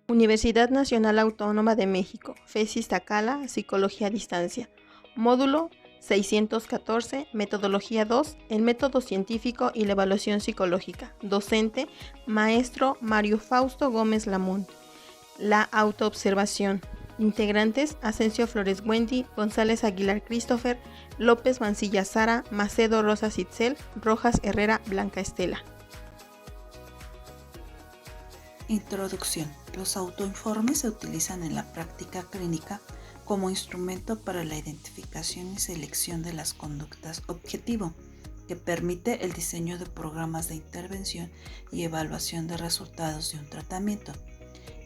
Universidad Nacional Autónoma de México, FES Iztacala, Psicología a Distancia. Módulo 614, Metodología 2, el método científico y la evaluación psicológica. Docente, Maestro Mario Fausto Gómez Lamún. La autoobservación. Integrantes, Asensio Flores Wendy, González Aguilar Christopher, López Mancilla Sara, Macedo Rosa Itzel, Rojas Herrera Blanca Estela. Introducción. Los autoinformes se utilizan en la práctica clínica como instrumento para la identificación y selección de las conductas objetivo, que permite el diseño de programas de intervención y evaluación de resultados de un tratamiento.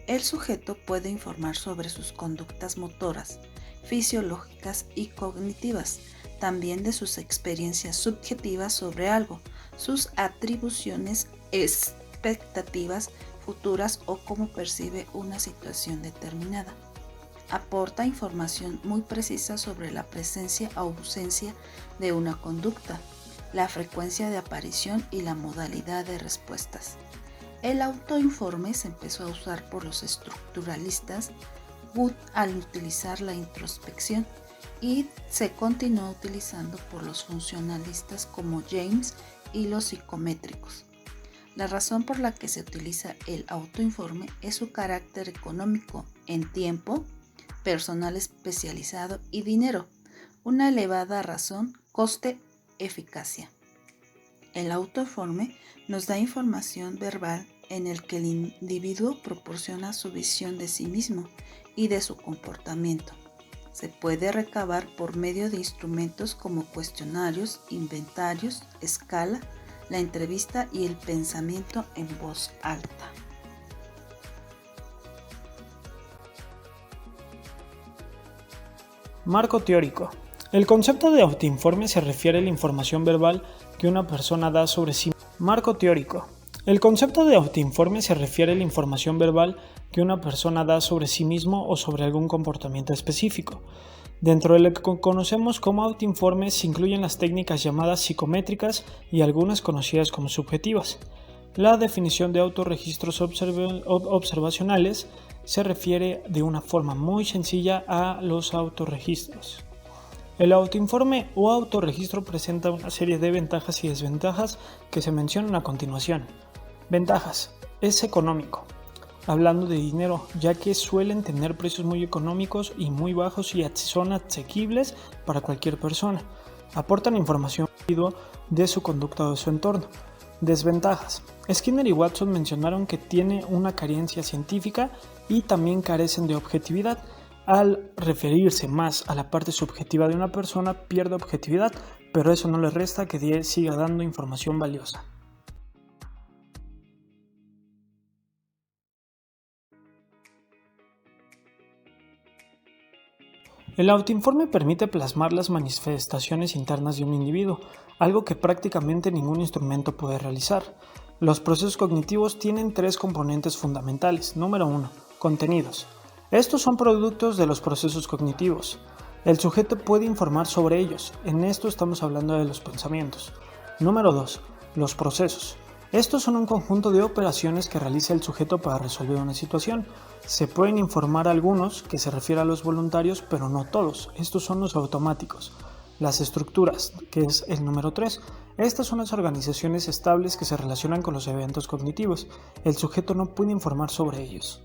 El sujeto puede informar sobre sus conductas motoras, fisiológicas y cognitivas, también de sus experiencias subjetivas sobre algo, sus atribuciones, expectativas futuras o cómo percibe una situación determinada. Aporta información muy precisa sobre la presencia o ausencia de una conducta, la frecuencia de aparición y la modalidad de respuestas. El autoinforme se empezó a usar por los estructuralistas Wood al utilizar la introspección y se continuó utilizando por los funcionalistas como James y los psicométricos. La razón por la que se utiliza el autoinforme es su carácter económico en tiempo, personal especializado y dinero, una elevada razón coste-eficacia. El autoinforme nos da información verbal en el que el individuo proporciona su visión de sí mismo y de su comportamiento. Se puede recabar por medio de instrumentos como cuestionarios, inventarios, escala, la entrevista y el pensamiento en voz alta. Marco teórico. El concepto de autoinforme se refiere a la información verbal que una persona da sobre sí. Marco teórico. El concepto de autoinforme se refiere a la información verbal que una persona da sobre sí mismo o sobre algún comportamiento específico. Dentro de lo que conocemos como autoinformes se incluyen las técnicas llamadas psicométricas y algunas conocidas como subjetivas. La definición de autorregistros observacionales se refiere de una forma muy sencilla a los autorregistros. El autoinforme o autorregistro presenta una serie de ventajas y desventajas que se mencionan a continuación. Ventajas. Es económico. Hablando de dinero, ya que suelen tener precios muy económicos y muy bajos y son asequibles para cualquier persona. Aportan información de su conducta o de su entorno. Desventajas. Skinner y Watson mencionaron que tiene una carencia científica y también carecen de objetividad. Al referirse más a la parte subjetiva de una persona, pierde objetividad, pero eso no le resta que siga dando información valiosa. El autoinforme permite plasmar las manifestaciones internas de un individuo, algo que prácticamente ningún instrumento puede realizar. Los procesos cognitivos tienen tres componentes fundamentales. Número 1. Contenidos. Estos son productos de los procesos cognitivos. El sujeto puede informar sobre ellos. En esto estamos hablando de los pensamientos. Número 2. Los procesos. Estos son un conjunto de operaciones que realiza el sujeto para resolver una situación. Se pueden informar algunos, que se refiere a los voluntarios, pero no todos. Estos son los automáticos. Las estructuras, que es el número 3. Estas son las organizaciones estables que se relacionan con los eventos cognitivos. El sujeto no puede informar sobre ellos.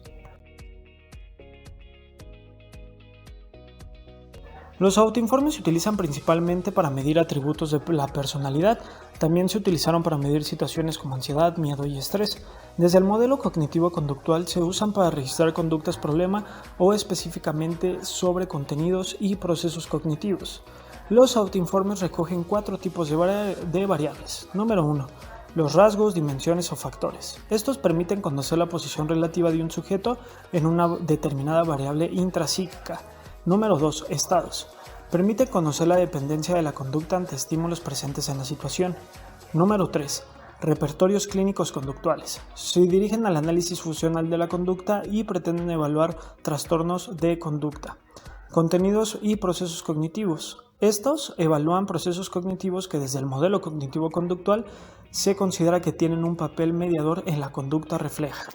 Los autoinformes se utilizan principalmente para medir atributos de la personalidad. También se utilizaron para medir situaciones como ansiedad, miedo y estrés. Desde el modelo cognitivo-conductual se usan para registrar conductas problema o específicamente sobre contenidos y procesos cognitivos. Los autoinformes recogen 4 tipos de variables. Número 1. Los rasgos, dimensiones o factores. Estos permiten conocer la posición relativa de un sujeto en una determinada variable intrapsíquica. Número 2. Estados. Permite conocer la dependencia de la conducta ante estímulos presentes en la situación. Número 3. Repertorios clínicos conductuales. Se dirigen al análisis funcional de la conducta y pretenden evaluar trastornos de conducta. Contenidos y procesos cognitivos. Estos evalúan procesos cognitivos que desde el modelo cognitivo-conductual se considera que tienen un papel mediador en la conducta refleja.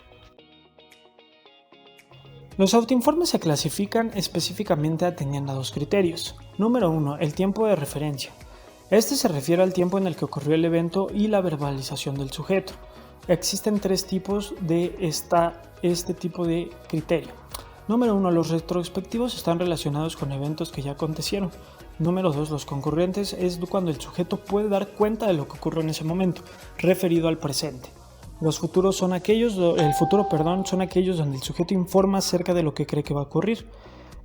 Los autoinformes se clasifican específicamente atendiendo a dos criterios. Número 1. El tiempo de referencia. Este se refiere al tiempo en el que ocurrió el evento y la verbalización del sujeto. Existen tres tipos de este tipo de criterio. Número 1. Los retrospectivos están relacionados con eventos que ya acontecieron. Número 2. Los concurrentes es cuando el sujeto puede dar cuenta de lo que ocurrió en ese momento, referido al presente. El futuro son aquellos donde el sujeto informa acerca de lo que cree que va a ocurrir.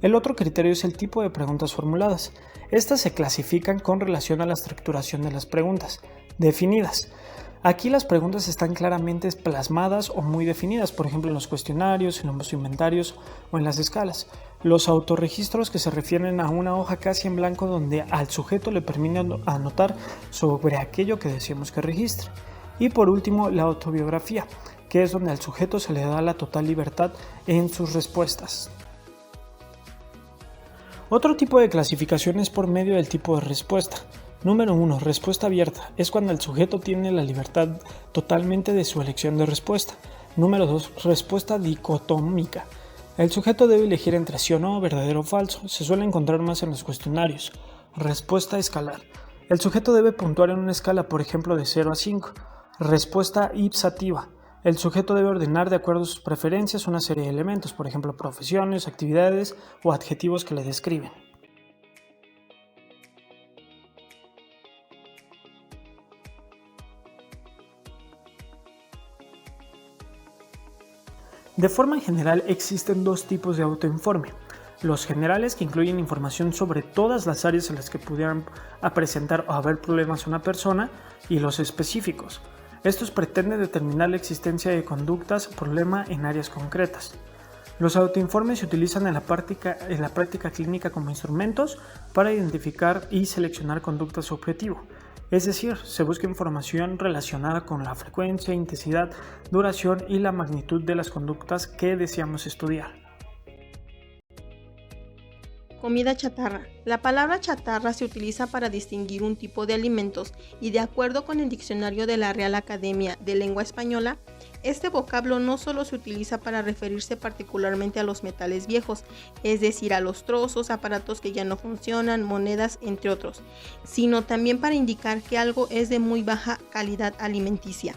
El otro criterio es el tipo de preguntas formuladas. Estas se clasifican con relación a la estructuración de las preguntas definidas. Aquí las preguntas están claramente plasmadas o muy definidas, por ejemplo en los cuestionarios, en los inventarios o en las escalas. Los autorregistros, que se refieren a una hoja casi en blanco donde al sujeto le permite anotar sobre aquello que deseamos que registre. Y por último, la autobiografía, que es donde al sujeto se le da la total libertad en sus respuestas. Otro tipo de clasificación es por medio del tipo de respuesta. Número 1. Respuesta abierta. Es cuando el sujeto tiene la libertad totalmente de su elección de respuesta. Número 2. Respuesta dicotómica. El sujeto debe elegir entre sí o no, verdadero o falso. Se suele encontrar más en los cuestionarios. Respuesta escalar. El sujeto debe puntuar en una escala, por ejemplo, de 0 a 5. Respuesta ipsativa. El sujeto debe ordenar de acuerdo a sus preferencias una serie de elementos, por ejemplo, profesiones, actividades o adjetivos que le describen. De forma general existen dos tipos de autoinforme. Los generales, que incluyen información sobre todas las áreas en las que pudieran presentar o haber problemas una persona, y los específicos. Estos pretenden determinar la existencia de conductas problema en áreas concretas. Los autoinformes se utilizan en la práctica clínica como instrumentos para identificar y seleccionar conductas objetivo. Es decir, se busca información relacionada con la frecuencia, intensidad, duración y la magnitud de las conductas que deseamos estudiar. Comida chatarra. La palabra chatarra se utiliza para distinguir un tipo de alimentos y, de acuerdo con el diccionario de la Real Academia de Lengua Española, este vocablo no solo se utiliza para referirse particularmente a los metales viejos, es decir, a los trozos, aparatos que ya no funcionan, monedas, entre otros, sino también para indicar que algo es de muy baja calidad alimenticia.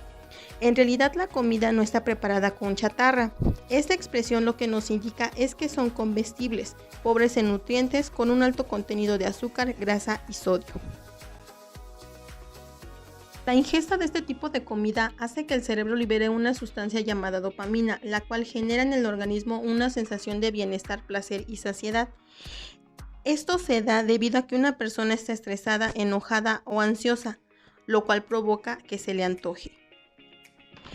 En realidad, la comida no está preparada con chatarra. Esta expresión lo que nos indica es que son comestibles, pobres en nutrientes, con un alto contenido de azúcar, grasa y sodio. La ingesta de este tipo de comida hace que el cerebro libere una sustancia llamada dopamina, la cual genera en el organismo una sensación de bienestar, placer y saciedad. Esto se da debido a que una persona está estresada, enojada o ansiosa, lo cual provoca que se le antoje.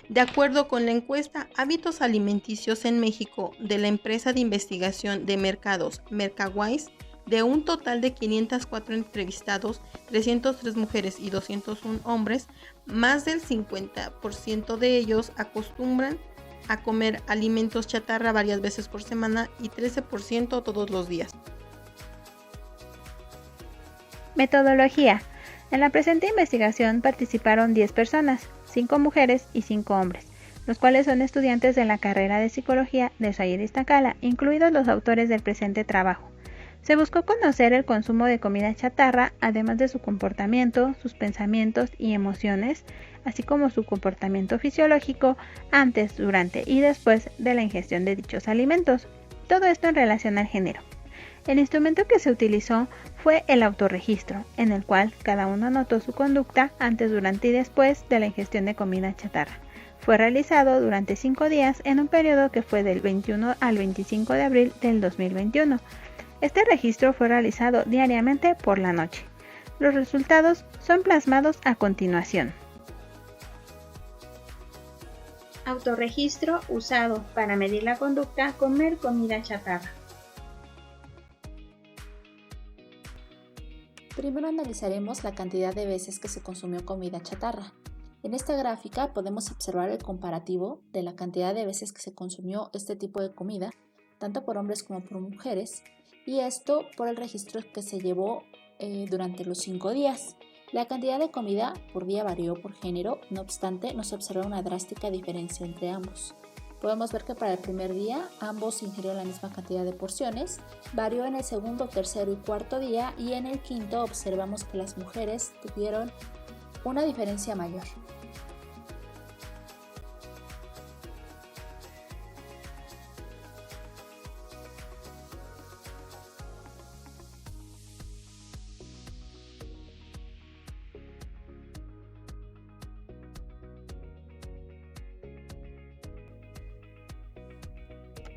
De acuerdo con la encuesta Hábitos Alimenticios en México de la empresa de investigación de mercados Mercawise, de un total de 504 entrevistados, 303 mujeres y 201 hombres, más del 50% de ellos acostumbran a comer alimentos chatarra varias veces por semana y 13% todos los días. Metodología. En la presente investigación participaron 10 personas, 5 mujeres y 5 hombres, los cuales son estudiantes de la carrera de Psicología de Salle de Iztacala, incluidos los autores del presente trabajo. Se buscó conocer el consumo de comida chatarra, además de su comportamiento, sus pensamientos y emociones, así como su comportamiento fisiológico antes, durante y después de la ingestión de dichos alimentos. Todo esto en relación al género. El instrumento que se utilizó fue el autorregistro, en el cual cada uno anotó su conducta antes, durante y después de la ingestión de comida chatarra. Fue realizado durante 5 días en un periodo que fue del 21 al 25 de abril del 2021. Este registro fue realizado diariamente por la noche. Los resultados son plasmados a continuación. Autorregistro usado para medir la conducta comer comida chatarra. Primero analizaremos la cantidad de veces que se consumió comida chatarra. En esta gráfica podemos observar el comparativo de la cantidad de veces que se consumió este tipo de comida, tanto por hombres como por mujeres, y esto por el registro que se llevó durante los 5 días. La cantidad de comida por día varió por género, no obstante no se observa una drástica diferencia entre ambos. Podemos ver que para el primer día ambos ingirieron la misma cantidad de porciones, varió en el segundo, tercero y cuarto día, y en el quinto observamos que las mujeres tuvieron una diferencia mayor.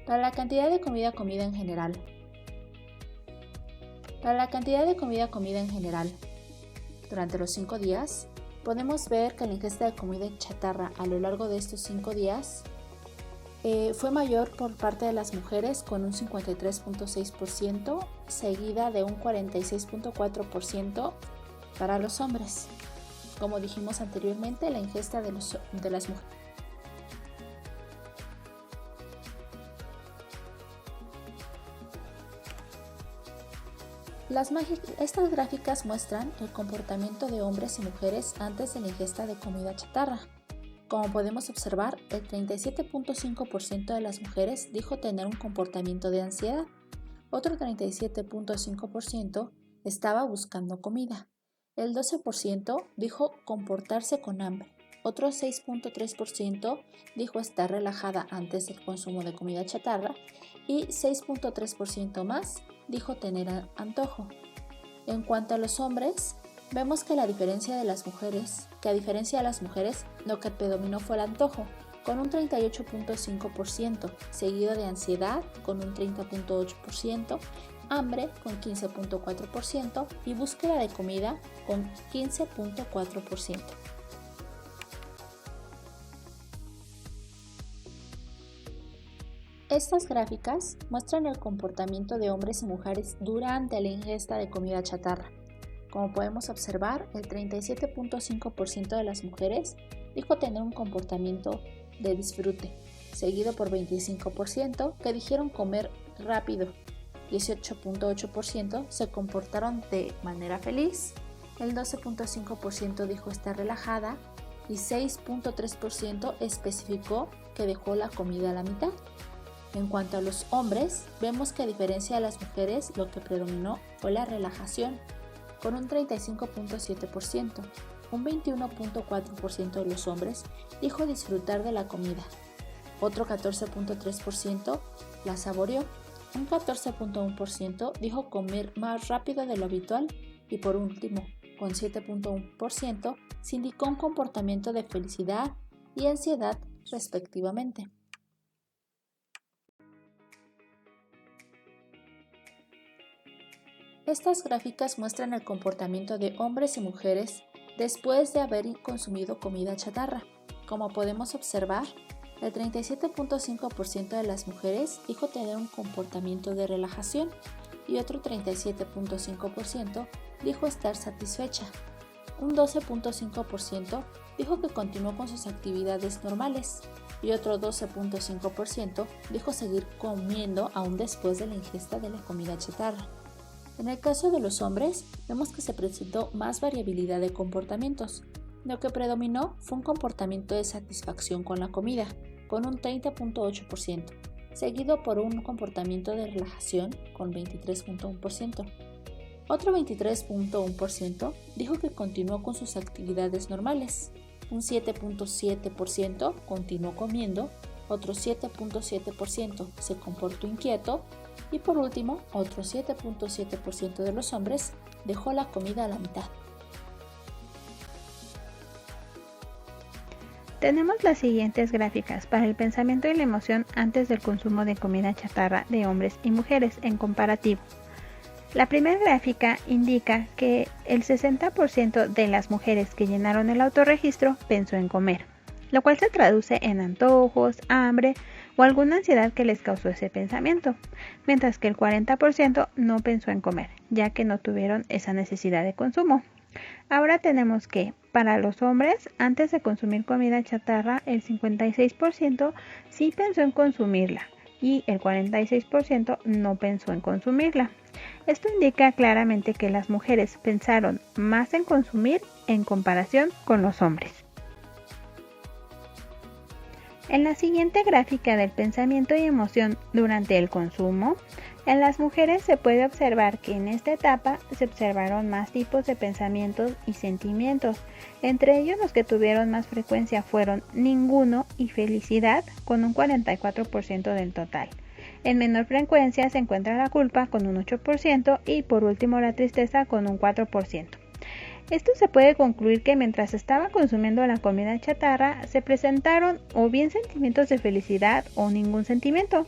Para la cantidad de comida comida en general. Para la cantidad de comida comida en general, durante los 5 días, podemos ver que la ingesta de comida chatarra a lo largo de estos 5 días fue mayor por parte de las mujeres con un 53.6%, seguida de un 46.4% para los hombres. Como dijimos anteriormente, la ingesta de las mujeres. Estas gráficas muestran el comportamiento de hombres y mujeres antes de la ingesta de comida chatarra. Como podemos observar, el 37.5% de las mujeres dijo tener un comportamiento de ansiedad, otro 37.5% estaba buscando comida, el 12% dijo comportarse con hambre, otro 6.3% dijo estar relajada antes del consumo de comida chatarra y 6.3% más dijo tener antojo. En cuanto a los hombres, vemos que a diferencia de las mujeres, lo que predominó fue el antojo, con un 38.5%, seguido de ansiedad con un 30.8%, hambre con 15.4% y búsqueda de comida con 15.4%. Estas gráficas muestran el comportamiento de hombres y mujeres durante la ingesta de comida chatarra. Como podemos observar, el 37.5% de las mujeres dijo tener un comportamiento de disfrute, seguido por 25% que dijeron comer rápido, 18.8% se comportaron de manera feliz, el 12.5% dijo estar relajada y 6.3% especificó que dejó la comida a la mitad. En cuanto a los hombres, vemos que a diferencia de las mujeres, lo que predominó fue la relajación, con un 35.7%. Un 21.4% de los hombres dijo disfrutar de la comida. Otro 14.3% la saboreó. Un 14.1% dijo comer más rápido de lo habitual. Y por último, con 7.1%, se indicó un comportamiento de felicidad y ansiedad respectivamente. Estas gráficas muestran el comportamiento de hombres y mujeres después de haber consumido comida chatarra. Como podemos observar, el 37.5% de las mujeres dijo tener un comportamiento de relajación y otro 37.5% dijo estar satisfecha. Un 12.5% dijo que continuó con sus actividades normales y otro 12.5% dijo seguir comiendo aún después de la ingesta de la comida chatarra. En el caso de los hombres, vemos que se presentó más variabilidad de comportamientos. Lo que predominó fue un comportamiento de satisfacción con la comida, con un 30.8%, seguido por un comportamiento de relajación con 23.1%. Otro 23.1% dijo que continuó con sus actividades normales. Un 7.7% continuó comiendo, otro 7.7% se comportó inquieto y por último, otro 7.7% de los hombres dejó la comida a la mitad. Tenemos las siguientes gráficas para el pensamiento y la emoción antes del consumo de comida chatarra de hombres y mujeres en comparativo. La primera gráfica indica que el 60% de las mujeres que llenaron el autorregistro pensó en comer, lo cual se traduce en antojos, hambre o alguna ansiedad que les causó ese pensamiento, mientras que el 40% no pensó en comer, ya que no tuvieron esa necesidad de consumo. Ahora tenemos que, para los hombres, antes de consumir comida chatarra, el 56% sí pensó en consumirla y el 46% no pensó en consumirla. Esto indica claramente que las mujeres pensaron más en consumir en comparación con los hombres. En la siguiente gráfica del pensamiento y emoción durante el consumo, en las mujeres se puede observar que en esta etapa se observaron más tipos de pensamientos y sentimientos. Entre ellos los que tuvieron más frecuencia fueron ninguno y felicidad con un 44% del total. En menor frecuencia se encuentra la culpa con un 8% y por último la tristeza con un 4%. Esto se puede concluir que mientras estaba consumiendo la comida chatarra se presentaron o bien sentimientos de felicidad o ningún sentimiento,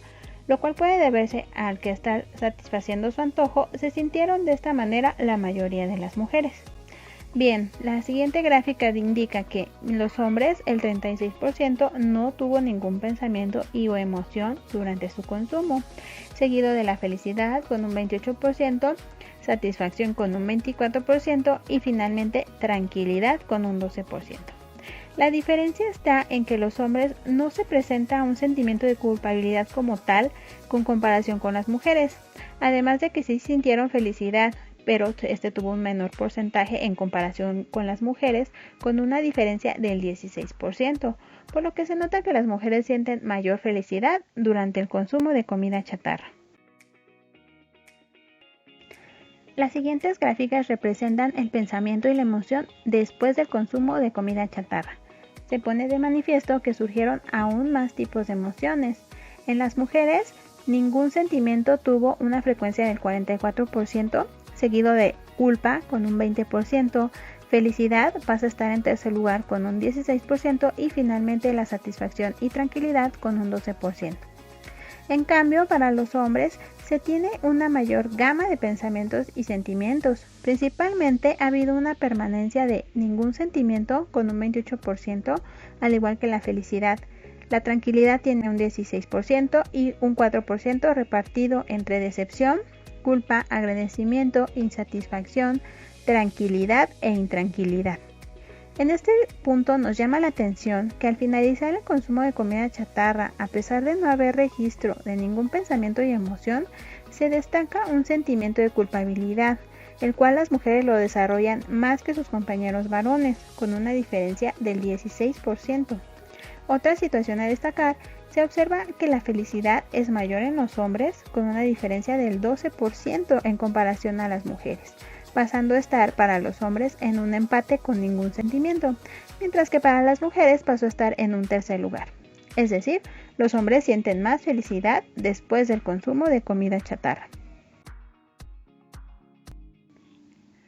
lo cual puede deberse al que estar satisfaciendo su antojo se sintieron de esta manera la mayoría de las mujeres. Bien, la siguiente gráfica indica que los hombres, el 36% no tuvo ningún pensamiento y o emoción durante su consumo, seguido de la felicidad con un 28%, satisfacción con un 24% y finalmente tranquilidad con un 12%. La diferencia está en que los hombres no se presenta un sentimiento de culpabilidad como tal con comparación con las mujeres, además de que sí sintieron felicidad, pero este tuvo un menor porcentaje en comparación con las mujeres, con una diferencia del 16%, por lo que se nota que las mujeres sienten mayor felicidad durante el consumo de comida chatarra. Las siguientes gráficas representan el pensamiento y la emoción después del consumo de comida chatarra. Se pone de manifiesto que surgieron aún más tipos de emociones. En las mujeres, ningún sentimiento tuvo una frecuencia del 44%, seguido de culpa con un 20%, felicidad pasa a estar en tercer lugar con un 16% y finalmente la satisfacción y tranquilidad con un 12%. En cambio, para los hombres se tiene una mayor gama de pensamientos y sentimientos. Principalmente ha habido una permanencia de ningún sentimiento con un 28%, al igual que la felicidad. La tranquilidad tiene un 16% y un 4% repartido entre decepción, culpa, agradecimiento, insatisfacción, tranquilidad e intranquilidad. En este punto nos llama la atención que al finalizar el consumo de comida chatarra, a pesar de no haber registro de ningún pensamiento y emoción, se destaca un sentimiento de culpabilidad, el cual las mujeres lo desarrollan más que sus compañeros varones, con una diferencia del 16%. Otra situación a destacar, se observa que la felicidad es mayor en los hombres, con una diferencia del 12% en comparación a las mujeres, pasando a estar para los hombres en un empate con ningún sentimiento, mientras que para las mujeres pasó a estar en un tercer lugar. Es decir, los hombres sienten más felicidad después del consumo de comida chatarra.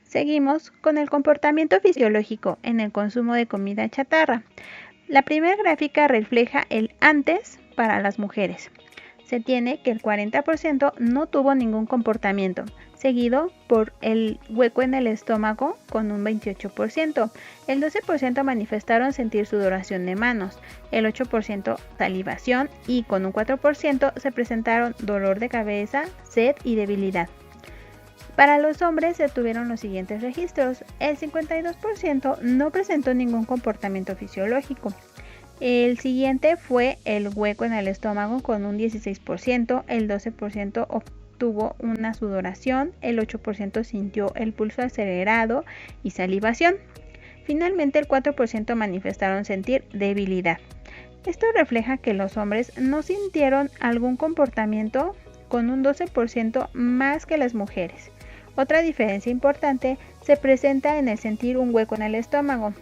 Seguimos con el comportamiento fisiológico en el consumo de comida chatarra. La primera gráfica refleja el antes para las mujeres. Se tiene que el 40% no tuvo ningún comportamiento, seguido por el hueco en el estómago con un 28%. El 12% manifestaron sentir sudoración de manos, el 8% salivación y con un 4% se presentaron dolor de cabeza, sed y debilidad. Para los hombres se tuvieron los siguientes registros. El 52% no presentó ningún comportamiento fisiológico. El siguiente fue el hueco en el estómago con un 16%, el 12% obtuvo una sudoración, el 8% sintió el pulso acelerado y salivación. Finalmente el 4% manifestaron sentir debilidad. Esto refleja que los hombres no sintieron algún comportamiento con un 12% más que las mujeres. Otra diferencia importante se presenta en el sentir un hueco en el estómago,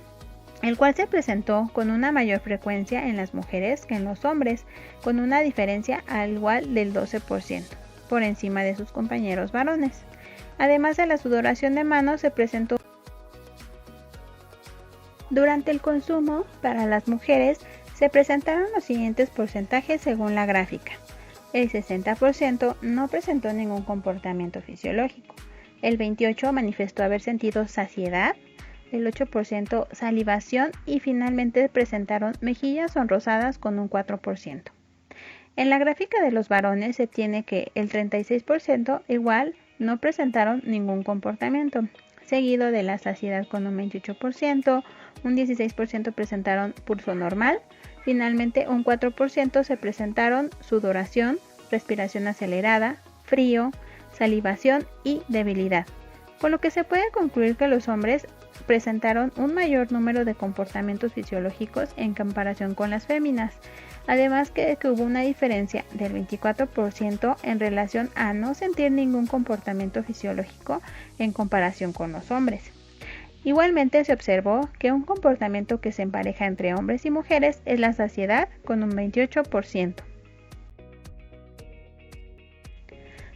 el cual se presentó con una mayor frecuencia en las mujeres que en los hombres, con una diferencia al igual del 12%, por encima de sus compañeros varones. Además de la sudoración de manos se presentó durante el consumo. Para las mujeres se presentaron los siguientes porcentajes según la gráfica. El 60% no presentó ningún comportamiento fisiológico. El 28% manifestó haber sentido saciedad, el 8% salivación y finalmente presentaron mejillas sonrosadas con un 4%. En la gráfica de los varones se tiene que el 36% igual no presentaron ningún comportamiento, seguido de la saciedad con un 28%, un 16% presentaron pulso normal, finalmente un 4% se presentaron sudoración, respiración acelerada, frío, salivación y debilidad, con lo que se puede concluir que los hombres presentaron un mayor número de comportamientos fisiológicos en comparación con las féminas, además que hubo una diferencia del 24% en relación a no sentir ningún comportamiento fisiológico en comparación con los hombres. Igualmente se observó que un comportamiento que se empareja entre hombres y mujeres es la saciedad, con un 28%.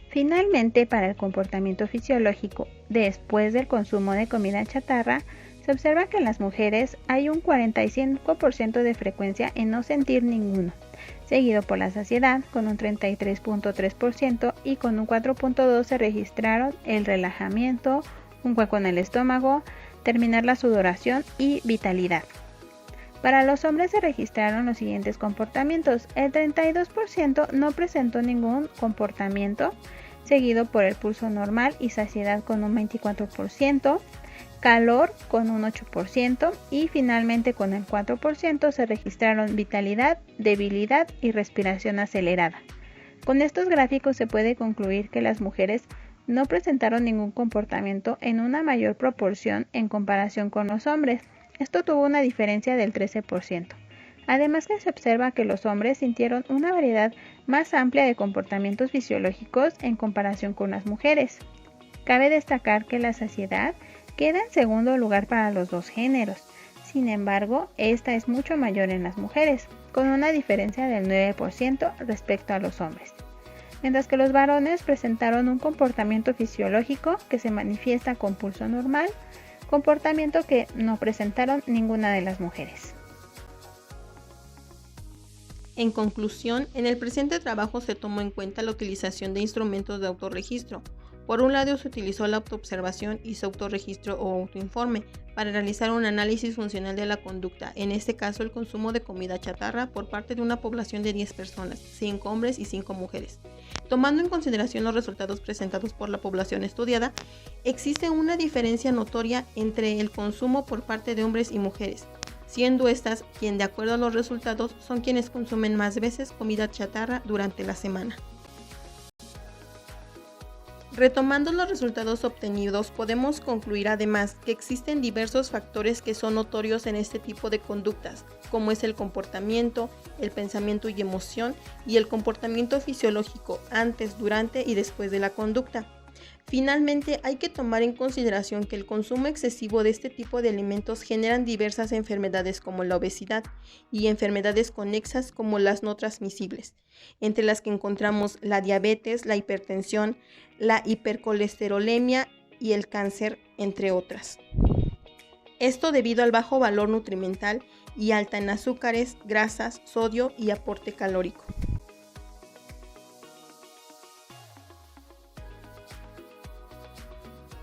Finalmente, para el comportamiento fisiológico después del consumo de comida chatarra, se observa que en las mujeres hay un 45% de frecuencia en no sentir ninguno, seguido por la saciedad con un 33.3% y con un 4.2% se registraron el relajamiento, un hueco en el estómago, terminar la sudoración y vitalidad. Para los hombres se registraron los siguientes comportamientos. El 32% no presentó ningún comportamiento, seguido por el pulso normal y saciedad con un 24%, calor con un 8% y finalmente con el 4% se registraron vitalidad, debilidad y respiración acelerada. Con estos gráficos se puede concluir que las mujeres no presentaron ningún comportamiento en una mayor proporción en comparación con los hombres. Esto tuvo una diferencia del 13%. Además que se observa que los hombres sintieron una variedad más amplia de comportamientos fisiológicos en comparación con las mujeres. Cabe destacar que la saciedad queda en segundo lugar para los dos géneros. Sin embargo, esta es mucho mayor en las mujeres, con una diferencia del 9% respecto a los hombres. Mientras que los varones presentaron un comportamiento fisiológico que se manifiesta con pulso normal, comportamiento que no presentaron ninguna de las mujeres. En conclusión, en el presente trabajo se tomó en cuenta la utilización de instrumentos de autorregistro. Por un lado se utilizó la autoobservación y su autorregistro o autoinforme para realizar un análisis funcional de la conducta, en este caso el consumo de comida chatarra por parte de una población de 10 personas, 5 hombres y 5 mujeres. Tomando en consideración los resultados presentados por la población estudiada, existe una diferencia notoria entre el consumo por parte de hombres y mujeres, siendo estas quien de acuerdo a los resultados son quienes consumen más veces comida chatarra durante la semana. Retomando los resultados obtenidos, podemos concluir además que existen diversos factores que son notorios en este tipo de conductas, como es el comportamiento, el pensamiento y emoción, y el comportamiento fisiológico antes, durante y después de la conducta. Finalmente, hay que tomar en consideración que el consumo excesivo de este tipo de alimentos generan diversas enfermedades como la obesidad y enfermedades conexas como las no transmisibles, entre las que encontramos la diabetes, la hipertensión, la hipercolesterolemia y el cáncer, entre otras. Esto debido al bajo valor nutrimental y alta en azúcares, grasas, sodio y aporte calórico.